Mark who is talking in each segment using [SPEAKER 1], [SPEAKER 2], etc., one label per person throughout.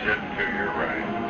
[SPEAKER 1] exit to your right.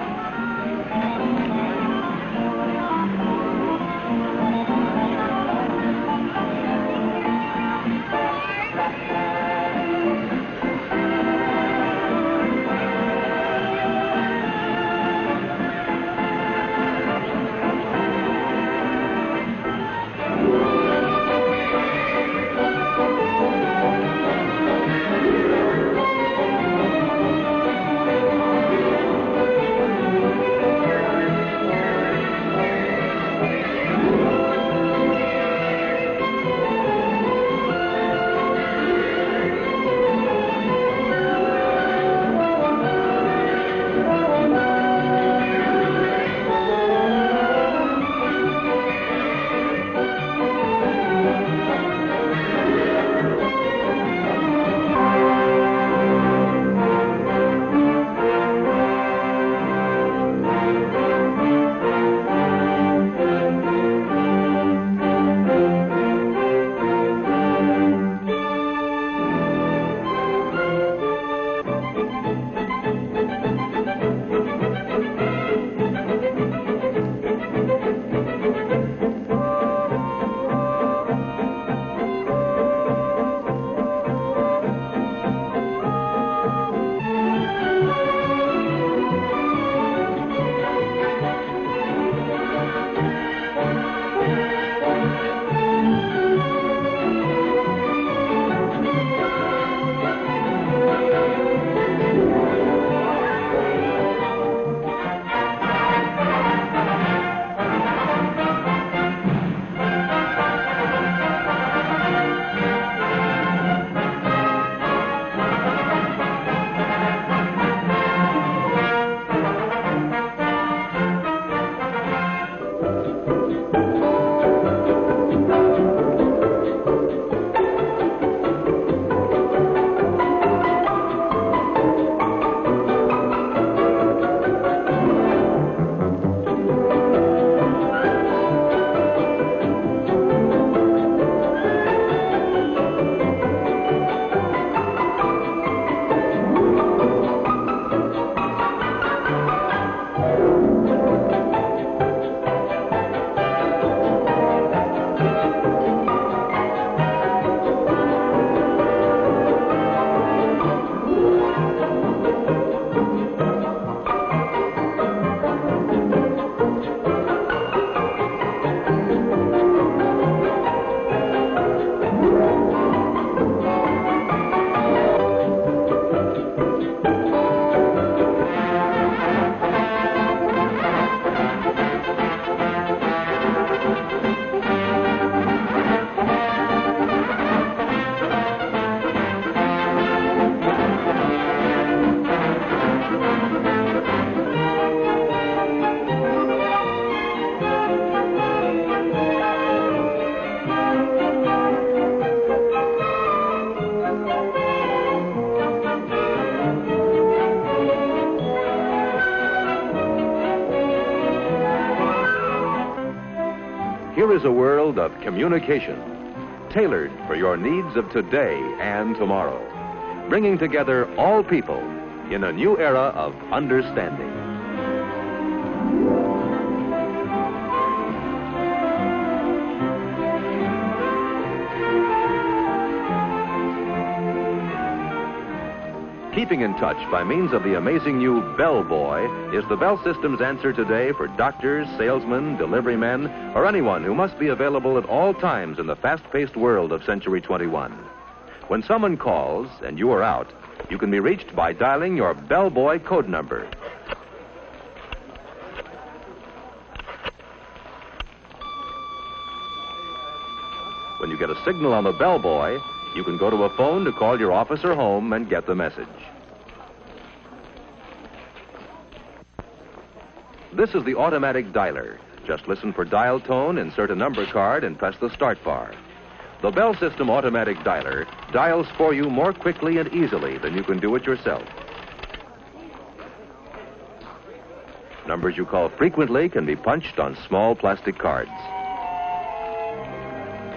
[SPEAKER 2] Here is a world of communication, tailored for your needs of today and tomorrow, bringing together all people in a new era of understanding. Keeping in touch by means of the amazing new Bell Boy is the Bell System's answer today for doctors, salesmen, delivery men, or anyone who must be available at all times in the fast-paced world of Century 21. When someone calls and you are out, you can be reached by dialing your Bell Boy code number. When you get a signal on the Bell Boy, you can go to a phone to call your office or home and get the message. This is the automatic dialer. Just listen for dial tone, insert a number card, and press the start bar. The Bell System automatic dialer dials for you more quickly and easily than you can do it yourself. Numbers you call frequently can be punched on small plastic cards.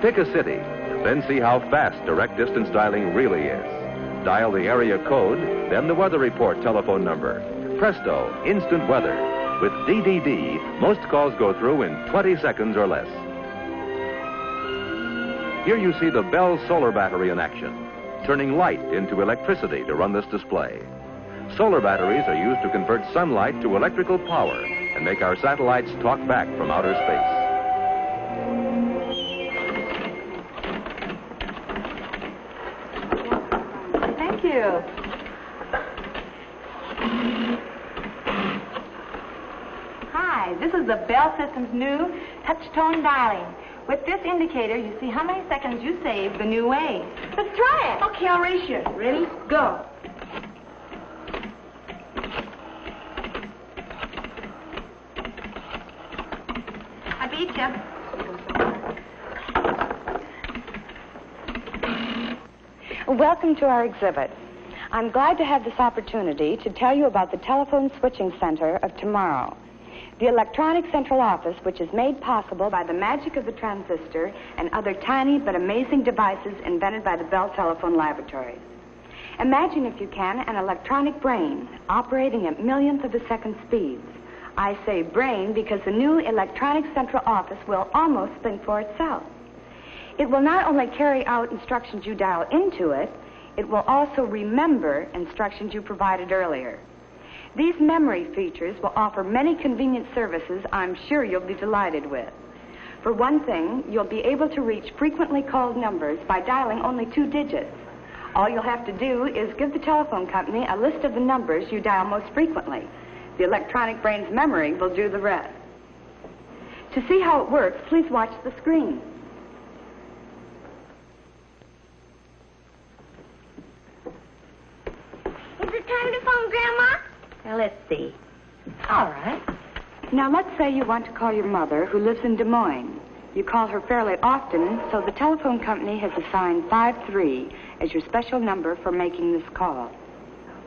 [SPEAKER 2] Pick a city, then see how fast direct distance dialing really is. Dial the area code, then the weather report telephone number. presto, instant weather. With DDD, most calls go through in 20 seconds or less. Here you see the Bell solar battery in action, turning light into electricity to run this display. Solar batteries are used to convert sunlight to electrical power and make our satellites talk back from outer space.
[SPEAKER 1] Thank you. Hi, this is the Bell System's new touch-tone dialing. With this indicator, you see how many seconds you save the new way. Let's try it. Okay, I'll race you. Ready? Go. I beat you.
[SPEAKER 3] Welcome to our exhibit. I'm glad to have this opportunity to tell you about the telephone switching center of tomorrow. The electronic central office, which is made possible by the magic of the transistor and other tiny but amazing devices invented by the Bell Telephone Laboratories. Imagine, if you can, an electronic brain operating at millionth of a second speeds. I say brain because the new electronic central office will almost think for itself. It will not only carry out instructions you dial into it, it will also remember instructions you provided earlier. These memory features will offer many convenient services I'm sure you'll be delighted with. For one thing, you'll be able to reach frequently called numbers by dialing only 2 digits. All you'll have to do is give the telephone company a list of the numbers you dial most frequently. The electronic brain's memory will do the rest. To see how it works, please watch the screen.
[SPEAKER 4] Is it time to phone Grandma?
[SPEAKER 1] Now, let's see. All right.
[SPEAKER 3] Now, let's say you want to call your mother, who lives in Des Moines. You call her fairly often, so the telephone company has assigned 53 as your special number for making this call.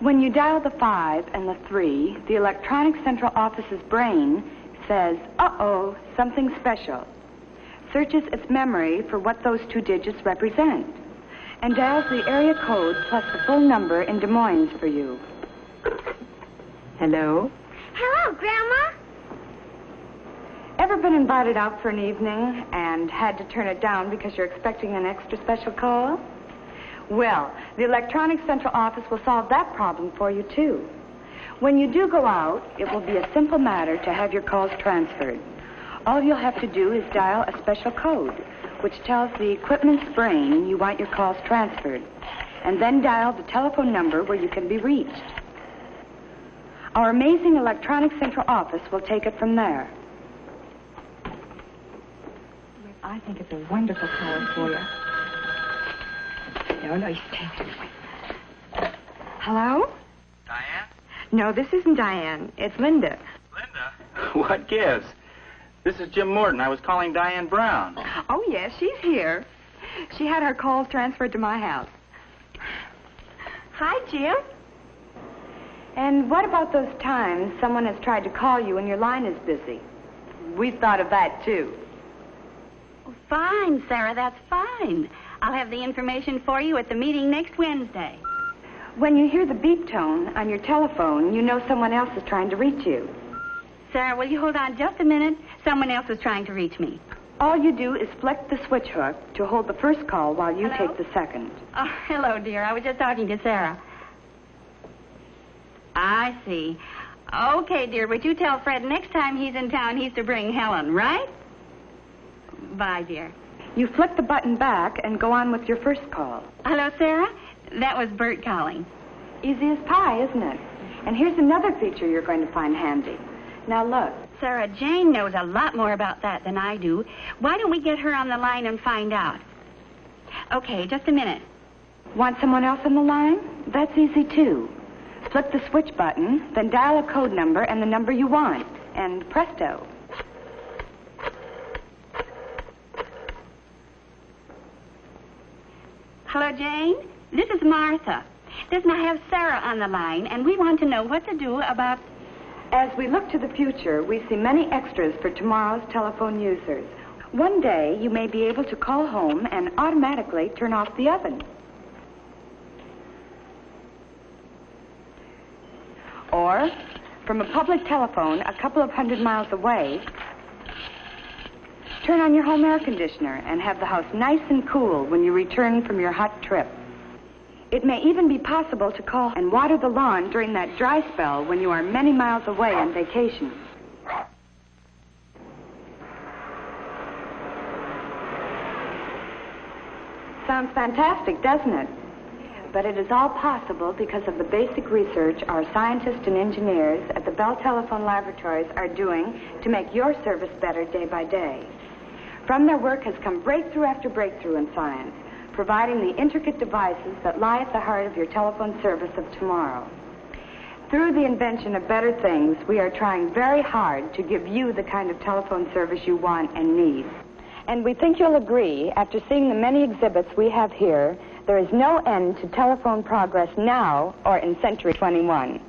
[SPEAKER 3] When you dial the 5 and the 3, the electronic central office's brain says, uh-oh, something special, searches its memory for what those 2 digits represent, and dials the area code plus the full number in Des Moines for you. Hello?
[SPEAKER 4] Hello, Grandma.
[SPEAKER 3] Ever been invited out for an evening and had to turn it down because you're expecting an extra special call? Well, the electronic central office will solve that problem for you, too. When you do go out, it will be a simple matter to have your calls transferred. All you'll have to do is dial a special code, which tells the equipment's brain you want your calls transferred, and then dial the telephone number where you can be reached. Our amazing electronic central office will take it from there.
[SPEAKER 1] I think it's a wonderful call for you. No, you stay there. Hello?
[SPEAKER 5] Diane?
[SPEAKER 1] No, this isn't Diane. It's Linda.
[SPEAKER 5] Linda? What gives? This is Jim Morton. I was calling Diane Brown.
[SPEAKER 1] Oh, yes, she's here. She had her calls transferred to my house. Hi, Jim.
[SPEAKER 3] And what about those times someone has tried to call you and your line is busy? We've thought of that, too.
[SPEAKER 6] Fine, Sarah, that's fine. I'll have the information for you at the meeting next Wednesday.
[SPEAKER 3] When you hear the beep tone on your telephone, you know someone else is trying to reach you.
[SPEAKER 6] Sarah, will you hold on just a minute? Someone else is trying to reach me.
[SPEAKER 3] All you do is flick the switch hook to hold the first call while you
[SPEAKER 6] Hello?
[SPEAKER 3] take the second.
[SPEAKER 6] Oh, hello, dear. I was just talking to Sarah. I see. Okay, dear, but you tell Fred next time he's in town he's to bring Helen, right? Bye, dear.
[SPEAKER 3] You flick the button back and go on with your first call.
[SPEAKER 6] Hello, Sarah? That was Bert calling.
[SPEAKER 3] Easy as pie, isn't it? And here's another feature you're going to find handy. Now look.
[SPEAKER 6] Sarah, Jane knows a lot more about that than I do. Why don't we get her on the line and find out? Okay, just a minute.
[SPEAKER 3] Want someone else on the line? That's easy, too. Flip the switch button, then dial a code number and the number you want. And presto.
[SPEAKER 6] Hello, Jane. This is Martha. Listen, I have Sarah on the line, and we want to know what to do about...
[SPEAKER 3] As we look to the future, we see many extras for tomorrow's telephone users. One day, you may be able to call home and automatically turn off the oven. Or from a public telephone a couple of 100 miles away, turn on your home air conditioner and have the house nice and cool when you return from your hot trip. It may even be possible to call and water the lawn during that dry spell when you are many miles away on vacation. Sounds fantastic, doesn't it? But it is all possible because of the basic research our scientists and engineers at the Bell Telephone Laboratories are doing to make your service better day by day. From their work has come breakthrough after breakthrough in science, providing the intricate devices that lie at the heart of your telephone service of tomorrow. Through the invention of better things, we are trying very hard to give you the kind of telephone service you want and need. And we think you'll agree, after seeing the many exhibits we have here, there is no end to telephone progress now or in Century 21.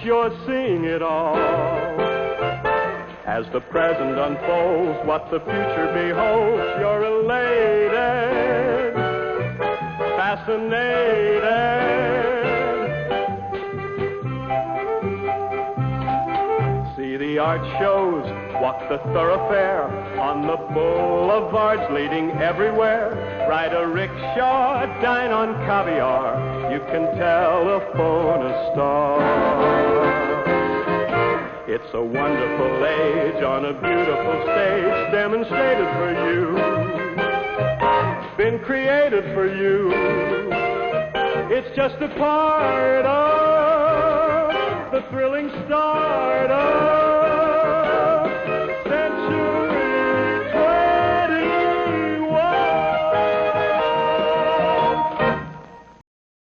[SPEAKER 7] You're seeing it all. As the present unfolds, what the future beholds, you're elated, fascinated. See the art shows, walk the thoroughfare, on the boulevards leading everywhere. Ride a rickshaw, dine on caviar, you can telephone a star. It's a wonderful age on a beautiful stage, demonstrated for you, been created for you. It's just a part of the thrilling start of